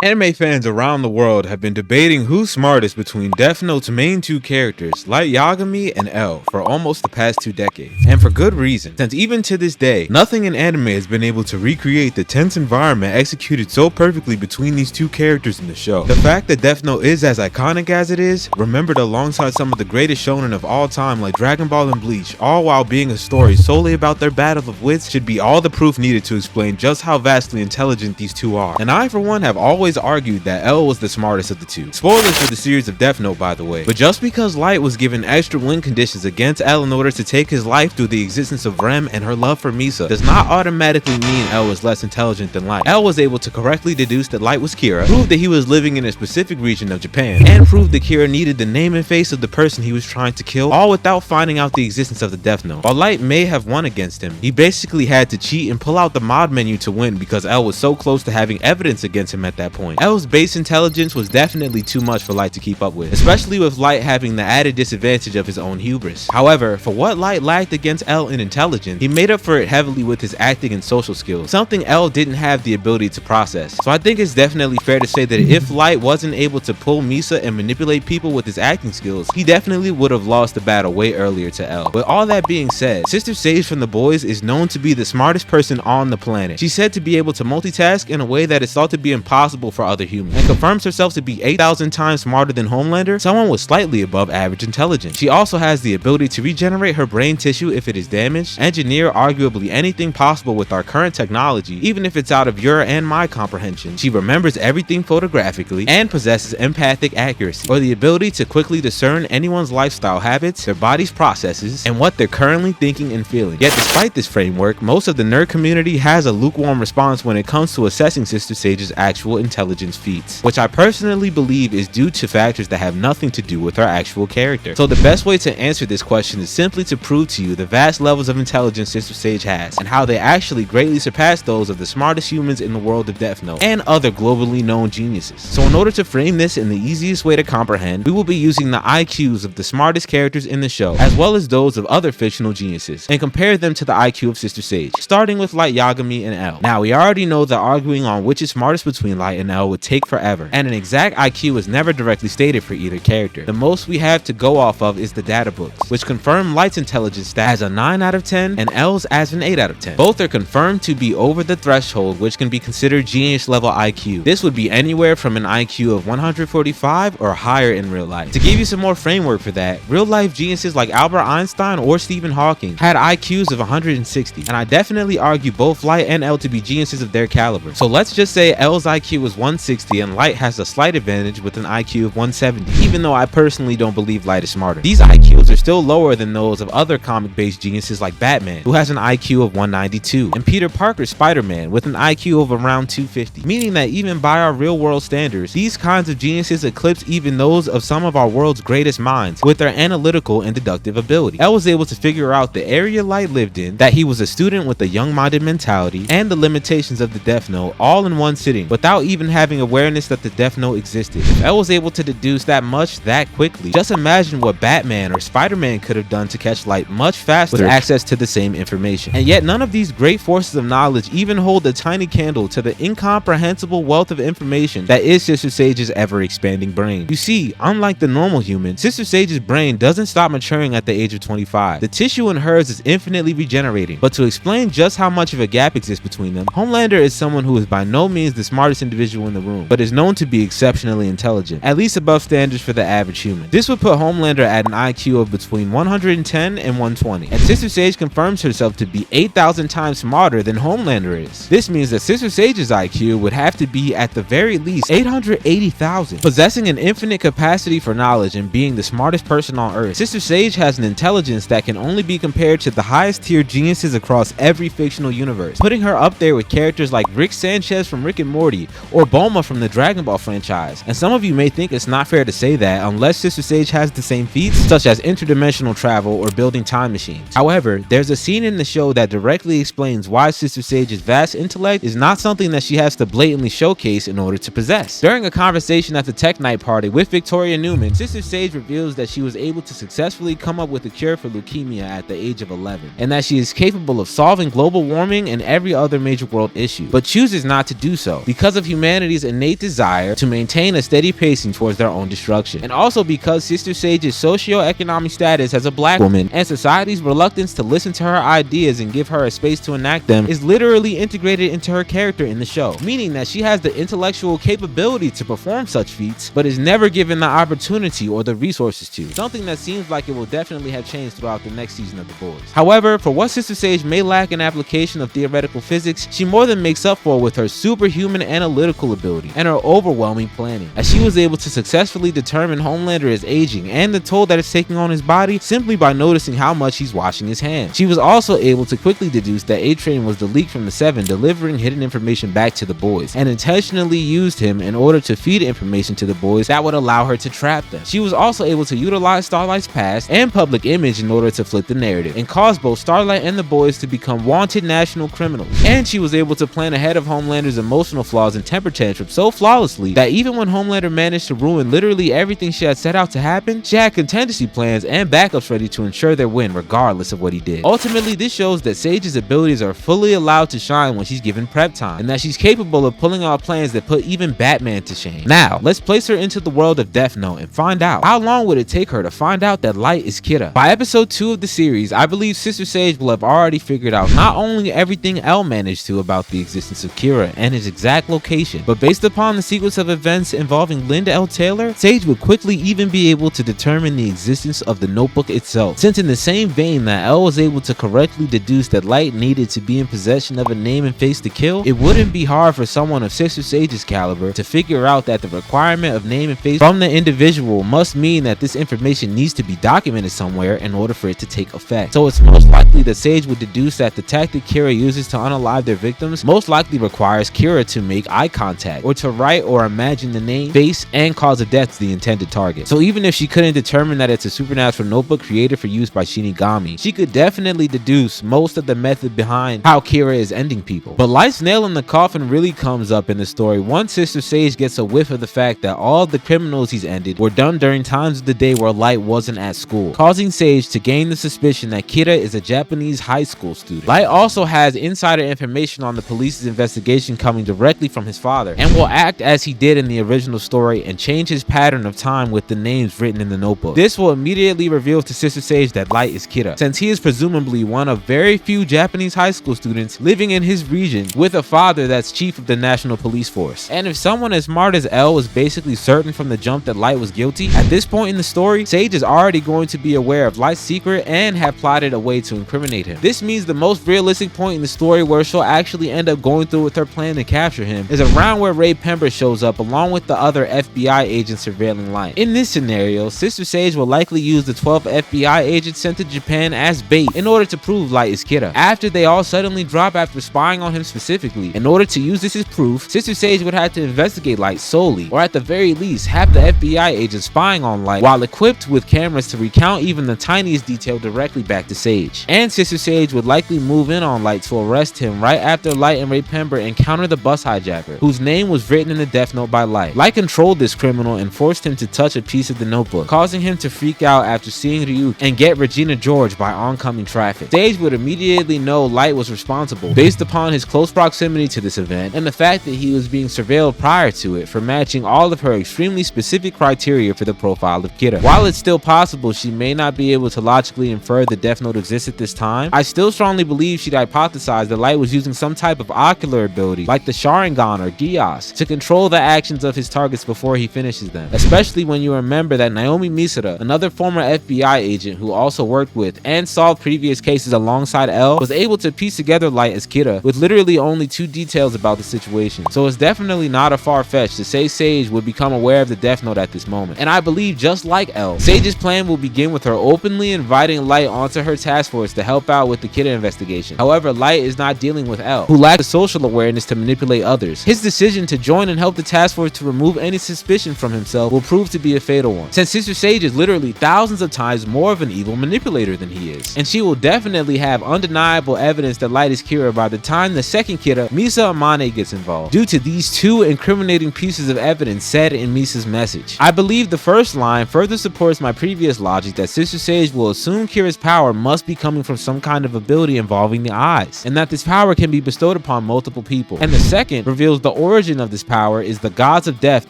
Anime fans around the world have been debating who's smartest between Death Note's main two characters, Light Yagami and L, for almost the past 2 decades. And for good reason, since even to this day, nothing in anime has been able to recreate the tense environment executed so perfectly between these two characters in the show. The fact that Death Note is as iconic as it is, remembered alongside some of the greatest shonen of all time like Dragon Ball and Bleach, all while being a story solely about their battle of wits, should be all the proof needed to explain just how vastly intelligent these two are. And I, for one, have always argued that L was the smartest of the two. Spoilers for the series of Death Note, by the way. But just because Light was given extra win conditions against L in order to take his life through the existence of Rem and her love for Misa, does not automatically mean L was less intelligent than Light. L was able to correctly deduce that Light was Kira, prove that he was living in a specific region of Japan, and prove that Kira needed the name and face of the person he was trying to kill, all without finding out the existence of the Death Note. While Light may have won against him, he basically had to cheat and pull out the mod menu to win because L was so close to having evidence against him at that point. L's base intelligence was definitely too much for Light to keep up with, especially with Light having the added disadvantage of his own hubris. However, for what Light lacked against L in intelligence, he made up for it heavily with his acting and social skills, something L didn't have the ability to process. So I think it's definitely fair to say that if Light wasn't able to pull Misa and manipulate people with his acting skills, he definitely would have lost the battle way earlier to L. With all that being said, Sister Sage from The Boys is known to be the smartest person on the planet. She's said to be able to multitask in a way that is thought to be impossible for other humans, and confirms herself to be 8,000 times smarter than Homelander, someone with slightly above average intelligence. She also has the ability to regenerate her brain tissue if it is damaged, engineer arguably anything possible with our current technology, even if it's out of your and my comprehension. She remembers everything photographically, and possesses empathic accuracy, or the ability to quickly discern anyone's lifestyle habits, their body's processes, and what they're currently thinking and feeling. Yet despite this framework, most of the nerd community has a lukewarm response when it comes to assessing Sister Sage's actual intelligence feats, which I personally believe is due to factors that have nothing to do with her actual character. So the best way to answer this question is simply to prove to you the vast levels of intelligence Sister Sage has, and how they actually greatly surpass those of the smartest humans in the world of Death Note, and other globally known geniuses. So in order to frame this in the easiest way to comprehend, we will be using the IQs of the smartest characters in the show, as well as those of other fictional geniuses, and compare them to the IQ of Sister Sage, starting with Light Yagami and L. Now we already know that arguing on which is smartest between Light and L would take forever, and an exact IQ is never directly stated for either character. The most we have to go off of is the data books, which confirm Light's intelligence stat as a 9 out of 10 and L's as an 8 out of 10. Both are confirmed to be over the threshold, which can be considered genius level IQ. This would be anywhere from an IQ of 145 or higher in real life. To give you some more framework for that, real life geniuses like Albert Einstein or Stephen Hawking had IQs of 160, and I definitely argue both Light and L to be geniuses of their caliber. So let's just say L's IQ is 160 and Light has a slight advantage with an IQ of 170, even though I personally don't believe Light is smarter. These IQs are still lower than those of other comic-based geniuses like Batman, who has an IQ of 192, and Peter Parker's Spider-Man with an IQ of around 250, meaning that even by our real-world standards, these kinds of geniuses eclipse even those of some of our world's greatest minds with their analytical and deductive ability. L was able to figure out the area Light lived in, that he was a student with a young-minded mentality, and the limitations of the Death Note all in one sitting, without even having awareness that the Death Note existed. If L was able to deduce that much that quickly, just imagine what Batman or Spider-Man could have done to catch Light much faster with access to the same information. And yet none of these great forces of knowledge even hold a tiny candle to the incomprehensible wealth of information that is Sister Sage's ever-expanding brain. You see, unlike the normal human, Sister Sage's brain doesn't stop maturing at the age of 25. The tissue in hers is infinitely regenerating. But to explain just how much of a gap exists between them, Homelander is someone who is by no means the smartest individual in the room, but is known to be exceptionally intelligent, at least above standards for the average human. This would put Homelander at an IQ of between 110 and 120, and Sister Sage confirms herself to be 8,000 times smarter than Homelander is. This means that Sister Sage's IQ would have to be at the very least 880,000. Possessing an infinite capacity for knowledge and being the smartest person on Earth, Sister Sage has an intelligence that can only be compared to the highest tier geniuses across every fictional universe, putting her up there with characters like Rick Sanchez from Rick and Morty or Bulma from the Dragon Ball franchise. And some of you may think it's not fair to say that unless Sister Sage has the same feats, such as interdimensional travel or building time machines. However, there's a scene in the show that directly explains why Sister Sage's vast intellect is not something that she has to blatantly showcase in order to possess. During a conversation at the Tech Night party with Victoria Newman, Sister Sage reveals that she was able to successfully come up with a cure for leukemia at the age of 11, and that she is capable of solving global warming and every other major world issue, but chooses not to do so because of humanity's humanity's innate desire to maintain a steady pacing towards their own destruction, and also because Sister Sage's socio-economic status as a black woman and society's reluctance to listen to her ideas and give her a space to enact them is literally integrated into her character in the show, meaning that she has the intellectual capability to perform such feats, but is never given the opportunity or the resources to, something that seems like it will definitely have changed throughout the next season of The Boys. However, for what Sister Sage may lack in application of theoretical physics, she more than makes up for with her superhuman analytical ability and her overwhelming planning, as she was able to successfully determine Homelander is aging and the toll that it's taking on his body simply by noticing how much he's washing his hands. She was also able to quickly deduce that A-Train was the leak from the Seven delivering hidden information back to the boys, and intentionally used him in order to feed information to the boys that would allow her to trap them. She was also able to utilize Starlight's past and public image in order to flip the narrative and cause both Starlight and the boys to become wanted national criminals. And she was able to plan ahead of Homelander's emotional flaws and temper tantrum so flawlessly that even when Homelander managed to ruin literally everything she had set out to happen, she had contingency plans and backups ready to ensure their win regardless of what he did. Ultimately, this shows that Sage's abilities are fully allowed to shine when she's given prep time, and that she's capable of pulling off plans that put even Batman to shame. Now, let's place her into the world of Death Note and find out how long would it take her to find out that Light is Kira. By episode 2 of the series, I believe Sister Sage will have already figured out not only everything L managed to about the existence of Kira and his exact location, but based upon the sequence of events involving Linda L. Taylor, Sage would quickly even be able to determine the existence of the notebook itself, since in the same vein that L was able to correctly deduce that Light needed to be in possession of a name and face to kill, it wouldn't be hard for someone of Sister Sage's caliber to figure out that the requirement of name and face from the individual must mean that this information needs to be documented somewhere in order for it to take effect. So it's most likely that Sage would deduce that the tactic Kira uses to unalive their victims most likely requires Kira to make eye contact or to write or imagine the name, face, and cause of death to the intended target. So even if she couldn't determine that it's a supernatural notebook created for use by Shinigami, she could definitely deduce most of the method behind how Kira is ending people. But Light's nail in the coffin really comes up in the story once Sister Sage gets a whiff of the fact that all of the criminals he's ended were done during times of the day where Light wasn't at school, causing Sage to gain the suspicion that Kira is a Japanese high school student. Light also has insider information on the police's investigation coming directly from his father, and will act as he did in the original story and change his pattern of time with the names written in the notebook. This will immediately reveal to Sister Sage that Light is Kira, since he is presumably one of very few Japanese high school students living in his region with a father that's chief of the National Police Force. And if someone as smart as L was basically certain from the jump that Light was guilty, at this point in the story, Sage is already going to be aware of Light's secret and have plotted a way to incriminate him. This means the most realistic point in the story where she'll actually end up going through with her plan to capture him is around where Ray Pember shows up along with the other FBI agents surveilling Light. In this scenario, Sister Sage will likely use the 12 FBI agents sent to Japan as bait in order to prove Light is Kira, after they all suddenly drop after spying on him specifically. In order to use this as proof, Sister Sage would have to investigate Light solely, or at the very least have the FBI agents spying on Light while equipped with cameras to recount even the tiniest detail directly back to Sage. And Sister Sage would likely move in on Light to arrest him right after Light and Ray Pember encounter the bus hijacker, whose name was written in the Death Note by Light. Light controlled this criminal and forced him to touch a piece of the notebook, causing him to freak out after seeing Ryuk and get Regina George by oncoming traffic. Sage would immediately know Light was responsible based upon his close proximity to this event and the fact that he was being surveilled prior to it for matching all of her extremely specific criteria for the profile of Kira. While it's still possible she may not be able to logically infer the Death Note exists at this time, I still strongly believe she'd hypothesize that Light was using some type of ocular ability like the Sharingan or Gyos to control the actions of his targets before he finishes them, especially when you remember that Naomi Misura, another former FBI agent who also worked with and solved previous cases alongside L, was able to piece together Light as Kira with literally only 2 details about the situation. So it's definitely not a far-fetched to say Sage would become aware of the Death Note at this moment. And I believe just like L, Sage's plan will begin with her openly inviting Light onto her task force to help out with the Kira investigation. However, Light is not dealing with L, who lacks the social awareness to manipulate others. His decision to join and help the task force to remove any suspicion from himself will prove to be a fatal one, since Sister Sage is literally thousands of times more of an evil manipulator than he is, and she will definitely have undeniable evidence that Light is Kira by the time the second Kira, Misa Amane, gets involved, due to these 2 incriminating pieces of evidence said in Misa's message. I believe the first line further supports my previous logic that Sister Sage will assume Kira's power must be coming from some kind of ability involving the eyes, and that this power can be bestowed upon multiple people, and the second reveals the origin of this power is the gods of death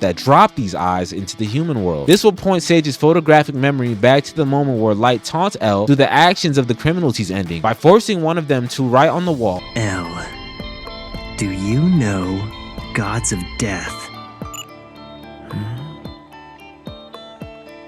that drop these eyes into the human world. This will point Sage's photographic memory back to the moment where Light taunts Elle through the actions of the criminals he's ending by forcing one of them to write on the wall, Elle, do you know gods of death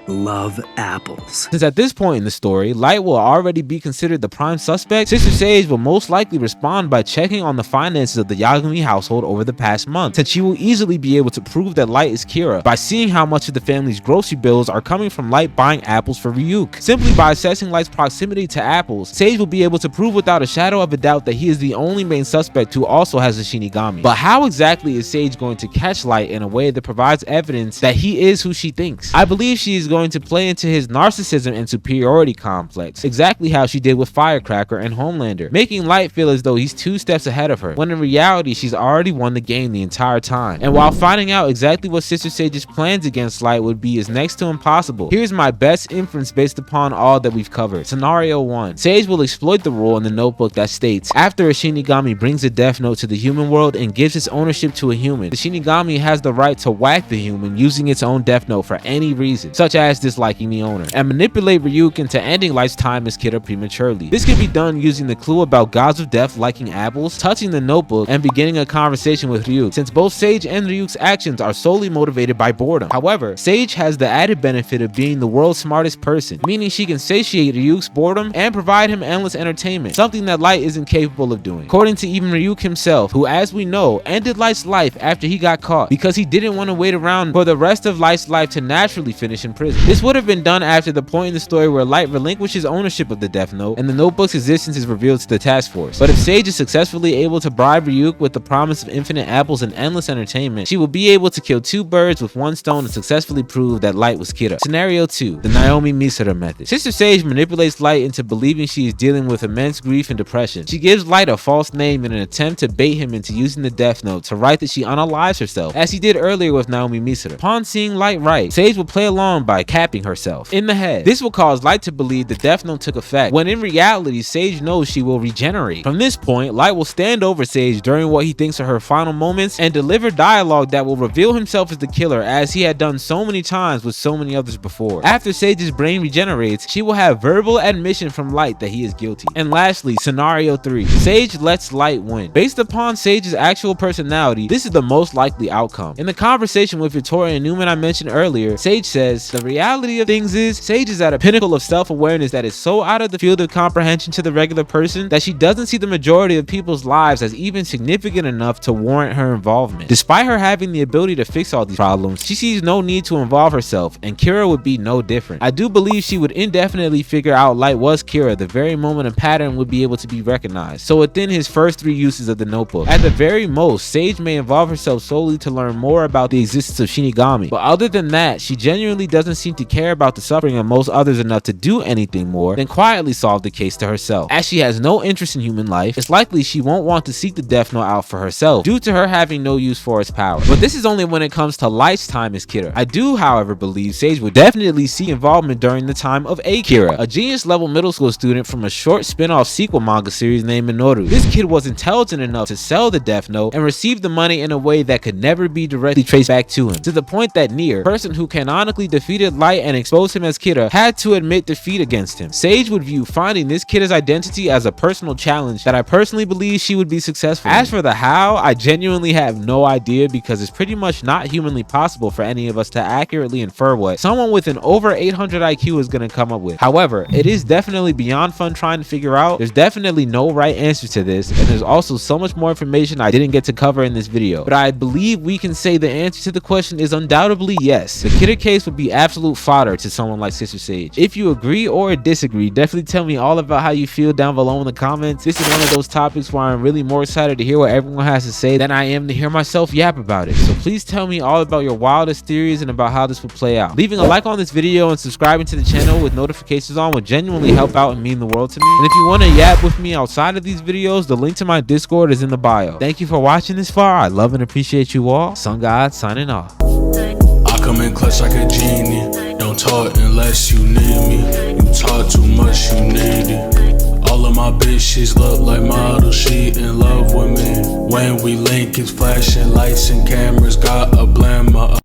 love apples? Since at this point in the story, Light will already be considered the prime suspect, Sister Sage will most likely respond by checking on the finances of the Yagami household over the past month, since she will easily be able to prove that Light is Kira by seeing how much of the family's grocery bills are coming from Light buying apples for Ryuk. Simply by assessing Light's proximity to apples, Sage will be able to prove without a shadow of a doubt that he is the only main suspect who also has a Shinigami. But how exactly is Sage going to catch Light in a way that provides evidence that he is who she thinks? I believe she is going to play into his narcissism and superiority complex, exactly how she did with Firecracker and Homelander, making Light feel as though he's 2 steps ahead of her, when in reality she's already won the game the entire time. And while finding out exactly what Sister Sage's plans against Light would be is next to impossible, here's my best inference based upon all that we've covered. Scenario 1. Sage will exploit the rule in the notebook that states, after a Shinigami brings a death note to the human world and gives its ownership to a human, the Shinigami has the right to whack the human using its own death note for any reason, such as disliking the owner, and manipulate Ryuk into ending Light's time as Kira prematurely. This can be done using the clue about gods of death liking apples, touching the notebook, and beginning a conversation with Ryuk, since both Sage and Ryuk's actions are solely motivated by boredom. However, Sage has the added benefit of being the world's smartest person, meaning she can satiate Ryuk's boredom and provide him endless entertainment, something that Light isn't capable of doing. According to even Ryuk himself, who, as we know, ended Light's life after he got caught because he didn't want to wait around for the rest of Light's life to naturally finish in prison. This would have been done after the point in the story where Light relinquishes ownership of the Death Note and the notebook's existence is revealed to the task force. But if Sage is successfully able to bribe Ryuk with the promise of infinite apples and endless entertainment, she will be able to kill 2 birds with 1 stone and successfully prove that Light was Kira. Scenario 2. The Naomi Misura method. Sister Sage manipulates Light into believing she is dealing with immense grief and depression. She gives Light a false name in an attempt to bait him into using the Death Note to write that she unalives herself, as he did earlier with Naomi Misura. Upon seeing Light write, Sage will play along by capping herself in the head. This will cause Light to believe the Death Note took effect, when in reality Sage knows she will regenerate. From this point, Light will stand over Sage during what he thinks are her final moments and deliver dialogue that will reveal himself as the killer, as he had done so many times with so many others before. After Sage's brain regenerates, she will have verbal admission from Light that he is guilty. And lastly, scenario 3. Sage lets Light win. Based upon Sage's actual personality, this is the most likely outcome. In the conversation with Victoria and Newman I mentioned earlier, Sage says, the reality of things is, Sage is at a pinnacle of self-awareness that is so out of the field of comprehension to the regular person that she doesn't see the majority of people's lives as even significant enough to warrant her involvement. Despite her having the ability to fix all these problems, she sees no need to involve herself, and Kira would be no different. I do believe she would indefinitely figure out Light was Kira the very moment a pattern would be able to be recognized. So within his first 3 uses of the notebook, at the very most, Sage may involve herself solely to learn more about the existence of Shinigami, but other than that, she genuinely doesn't seem to care about the suffering of most others enough to do anything more than quietly solve the case to herself. As she has no interest in human life, it's likely she won't want to seek the Death Note out for herself, due to her having no use for its power. But this is only when it comes to Light's time as Kira. I do, however, believe Sage would definitely see involvement during the time of a Kira, a genius level middle school student from a short spin-off sequel manga series named Minoru. This kid was intelligent enough to sell the Death Note and receive the money in a way that could never be directly traced back to him, to the point that Nier, person who canonically defeated Light and exposed him as Kira, had to admit defeat against him. Sage would view finding this Kira's identity as a personal challenge that I personally believe she would be successful in. As for the how, I genuinely have no idea, because it's pretty much not humanly possible for any of us to accurately infer what someone with an over 800 IQ is going to come up with. However, it is definitely beyond fun trying to figure out. There's definitely no right answer to this, and there's also so much more information I didn't get to cover in this video, but I believe we can say the answer to the question is undoubtedly yes. The Kira case would be absolute fodder to someone like Sister Sage. If you agree or disagree, definitely tell me all about how you feel down below in the comments. This is one of those topics where I'm really more excited to hear what everyone has to say than I am to hear myself yap about it. So please tell me all about your wildest theories and about how this would play out. Leaving a like on this video and subscribing to the channel with notifications on would genuinely help out and mean the world to me. And if you want to yap with me outside of these videos, the link to my Discord is in the bio. Thank you for watching this far. I love and appreciate you all. Sun God signing off. I come in clutch like a genie. Don't talk unless you need me. You talk too much, you need it. All of my bitches look like models, she in love with me. When we link, it's flashing lights and cameras, got a blammer.